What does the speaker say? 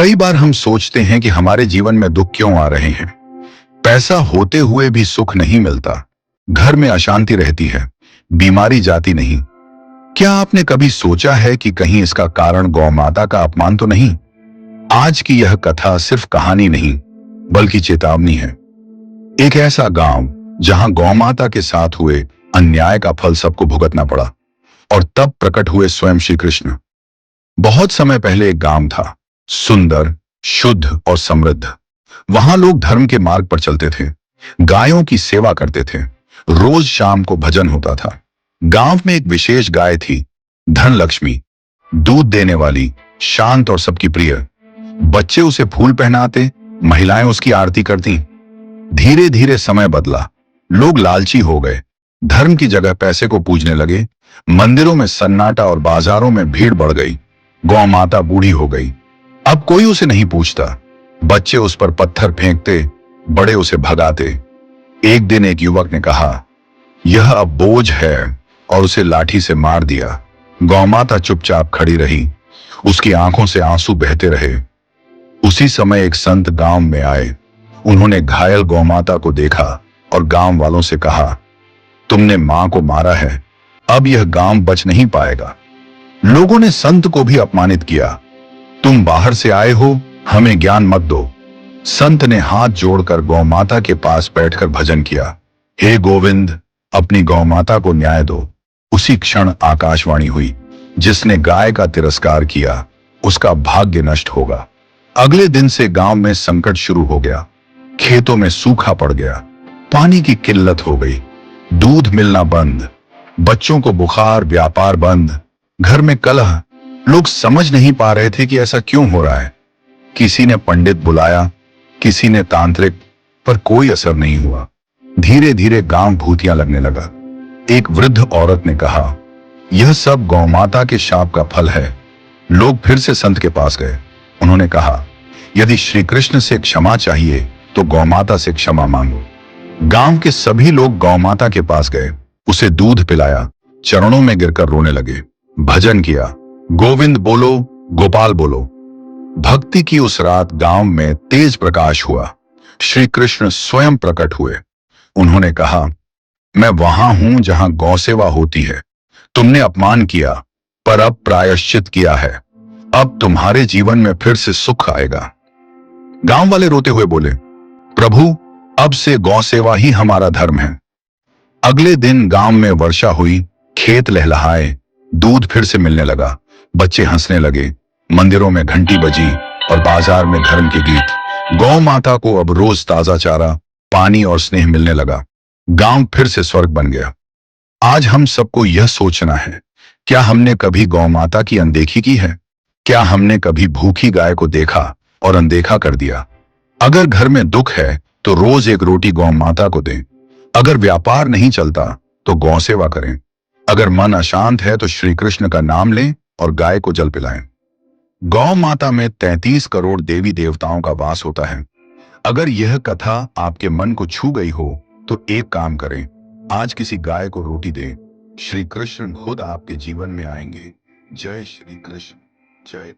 कई बार हम सोचते हैं कि हमारे जीवन में दुख क्यों आ रहे हैं। पैसा होते हुए भी सुख नहीं मिलता, घर में अशांति रहती है, बीमारी जाती नहीं। क्या आपने कभी सोचा है कि कहीं इसका कारण गौ माता का अपमान तो नहीं? आज की यह कथा सिर्फ कहानी नहीं, बल्कि चेतावनी है। एक ऐसा गांव जहां गौ माता के साथ हुए अन्याय का फल सबको भुगतना पड़ा, और तब प्रकट हुए स्वयं श्री कृष्ण। बहुत समय पहले एक गांव था, सुंदर, शुद्ध और समृद्ध। वहां लोग धर्म के मार्ग पर चलते थे, गायों की सेवा करते थे। रोज शाम को भजन होता था। गांव में एक विशेष गाय थी, धन लक्ष्मी, दूध देने वाली, शांत और सबकी प्रिय। बच्चे उसे फूल पहनाते, महिलाएं उसकी आरती करती। धीरे धीरे समय बदला, लोग लालची हो गए, धर्म की जगह पैसे को पूजने लगे। मंदिरों में सन्नाटा और बाजारों में भीड़ बढ़ गई। गौ माता बूढ़ी हो गई, अब कोई उसे नहीं पूछता। बच्चे उस पर पत्थर फेंकते, बड़े उसे भगाते। एक दिन एक युवक ने कहा, यह अब बोझ है, और उसे लाठी से मार दिया। गौ माता चुपचाप खड़ी रही, उसकी आंखों से आंसू बहते रहे। उसी समय एक संत गांव में आए। उन्होंने घायल गौ माता को देखा और गांव वालों से कहा, तुमने मां को मारा है, अब यह गांव बच नहीं पाएगा। लोगों ने संत को भी अपमानित किया, तुम बाहर से आए हो, हमें ज्ञान मत दो। संत ने हाथ जोड़कर गौ माता के पास बैठकर भजन किया, हे गोविंद, अपनी गौ माता को न्याय दो। उसी क्षण आकाशवाणी हुई, जिसने गाय का तिरस्कार किया, उसका भाग्य नष्ट होगा। अगले दिन से गांव में संकट शुरू हो गया। खेतों में सूखा पड़ गया, पानी की किल्लत हो गई, दूध मिलना बंद, बच्चों को बुखार, व्यापार बंद, घर में कलह। लोग समझ नहीं पा रहे थे कि ऐसा क्यों हो रहा है। किसी ने पंडित बुलाया, किसी ने तांत्रिक, पर कोई असर नहीं हुआ। धीरे धीरे गांव भूतिया लगने लगा। एक वृद्ध औरत ने कहा, यह सब गौ माता के शाप का फल है। लोग फिर से संत के पास गए। उन्होंने कहा, यदि श्री कृष्ण से क्षमा चाहिए तो गौ माता से क्षमा मांगो। गांव के सभी लोग गौ माता के पास गए, उसे दूध पिलाया, चरणों में गिरकर रोने लगे, भजन किया, गोविंद बोलो, गोपाल बोलो। भक्ति की उस रात गांव में तेज प्रकाश हुआ। श्री कृष्ण स्वयं प्रकट हुए। उन्होंने कहा, मैं वहां हूं जहां गौ सेवा होती है। तुमने अपमान किया, पर अब प्रायश्चित किया है। अब तुम्हारे जीवन में फिर से सुख आएगा। गांव वाले रोते हुए बोले, प्रभु, अब से गौ सेवा ही हमारा धर्म है। अगले दिन गांव में वर्षा हुई, खेत लहलहाए, दूध फिर से मिलने लगा, बच्चे हंसने लगे, मंदिरों में घंटी बजी और बाजार में धर्म के गीत। गौ माता को अब रोज ताजा चारा, पानी और स्नेह मिलने लगा। गांव फिर से स्वर्ग बन गया। आज हम सबको यह सोचना है, क्या हमने कभी गौ माता की अनदेखी की है? क्या हमने कभी भूखी गाय को देखा और अनदेखा कर दिया? अगर घर में दुख है तो रोज एक रोटी गौ माता को दें। अगर व्यापार नहीं चलता तो गौ सेवा करें। अगर मन अशांत है तो श्री कृष्ण का नाम लें और गाय को जल पिलाएं। गौ माता में 33 करोड़ देवी देवताओं का वास होता है। अगर यह कथा आपके मन को छू गई हो तो एक काम करें, आज किसी गाय को रोटी दें। श्री कृष्ण खुद आपके जीवन में आएंगे। जय श्री कृष्ण। जय।